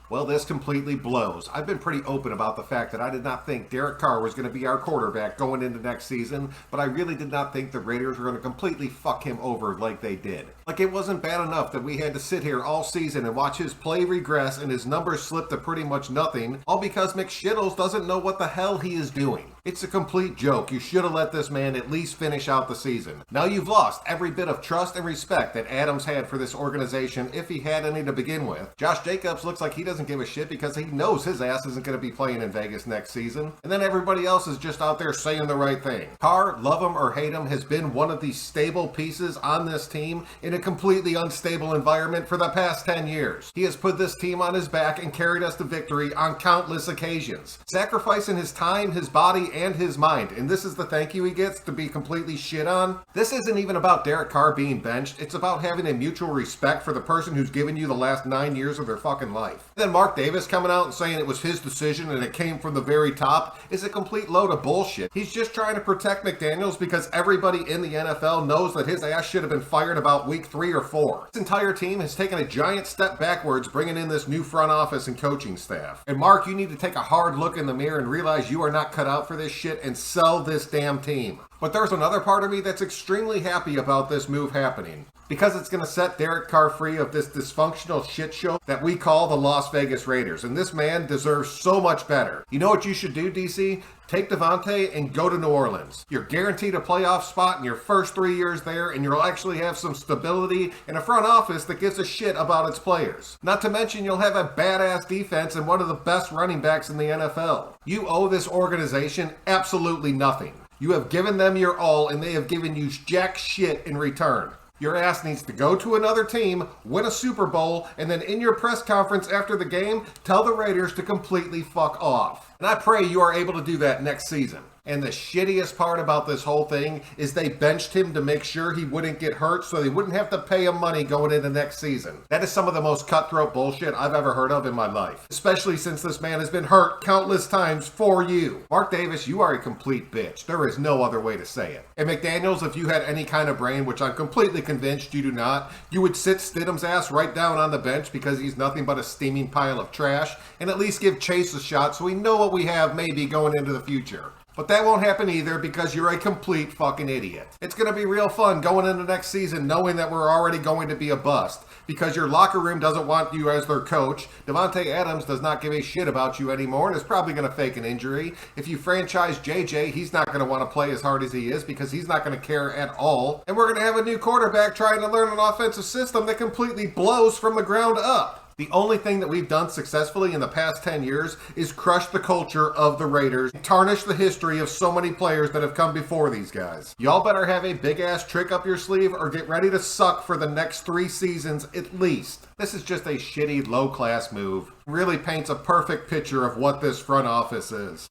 Well, this completely blows. I've been pretty open about the fact that I did not think Derek Carr was going to be our quarterback going into next season, but I really did not think the Raiders were going to completely fuck him over like they did. Like, it wasn't bad enough that we had to sit here all season and watch his play regress and his numbers slip to pretty much nothing, all because McShittles doesn't know what the hell he is doing. It's a complete joke. You should have let this man at least finish out the season. Now you've lost every bit of trust and respect that Adams had for this organization, if he had any to begin with. Josh Jacobs looks like he doesn't give a shit because he knows his ass isn't going to be playing in Vegas next season. And then everybody else is just out there saying the right thing. Carr, love him or hate him, has been one of the stable pieces on this team in a completely unstable environment for the past 10 years. He has put this team on his back and carried us to victory on countless occasions, sacrificing his time, his body, and his mind. And this is the thank you he gets to be completely shit on. This isn't even about Derek Carr being benched. It's about having a mutual respect for the person who's given you the last 9 years of their fucking life. Then Mark Davis coming out and saying it was his decision and it came from the very top is a complete load of bullshit. He's just trying to protect McDaniels because everybody in the NFL knows that his ass should have been fired about week 3 or 4. This entire team has taken a giant step backwards bringing in this new front office and coaching staff. And Mark, you need to take a hard look in the mirror and realize you are not cut out for this shit and sell this damn team. But there's another part of me that's extremely happy about this move happening, because it's going to set Derek Carr free of this dysfunctional shit show that we call the Las Vegas Raiders. And this man deserves so much better. You know what you should do, DC? Take Devontae and go to New Orleans. You're guaranteed a playoff spot in your first 3 years there, and you'll actually have some stability in a front office that gives a shit about its players. Not to mention you'll have a badass defense and one of the best running backs in the NFL. You owe this organization absolutely nothing. You have given them your all, and they have given you jack shit in return. Your ass needs to go to another team, win a Super Bowl, and then in your press conference after the game, tell the Raiders to completely fuck off. And I pray you are able to do that next season. And the shittiest part about this whole thing is they benched him to make sure he wouldn't get hurt so they wouldn't have to pay him money going into next season. That is some of the most cutthroat bullshit I've ever heard of in my life. Especially since this man has been hurt countless times for you. Mark Davis, you are a complete bitch. There is no other way to say it. And McDaniels, if you had any kind of brain, which I'm completely convinced you do not, you would sit Stidham's ass right down on the bench because he's nothing but a steaming pile of trash, and at least give Chase a shot so we know what we have maybe going into the future. But that won't happen either because you're a complete fucking idiot. It's going to be real fun going into next season knowing that we're already going to be a bust because your locker room doesn't want you as their coach. Devontae Adams does not give a shit about you anymore and is probably going to fake an injury. If you franchise JJ, he's not going to want to play as hard as he is because he's not going to care at all. And we're going to have a new quarterback trying to learn an offensive system that completely blows from the ground up. The only thing that we've done successfully in the past 10 years is crush the culture of the Raiders and tarnish the history of so many players that have come before these guys. Y'all better have a big ass trick up your sleeve or get ready to suck for the next 3 seasons at least. This is just a shitty low class move. It really paints a perfect picture of what this front office is.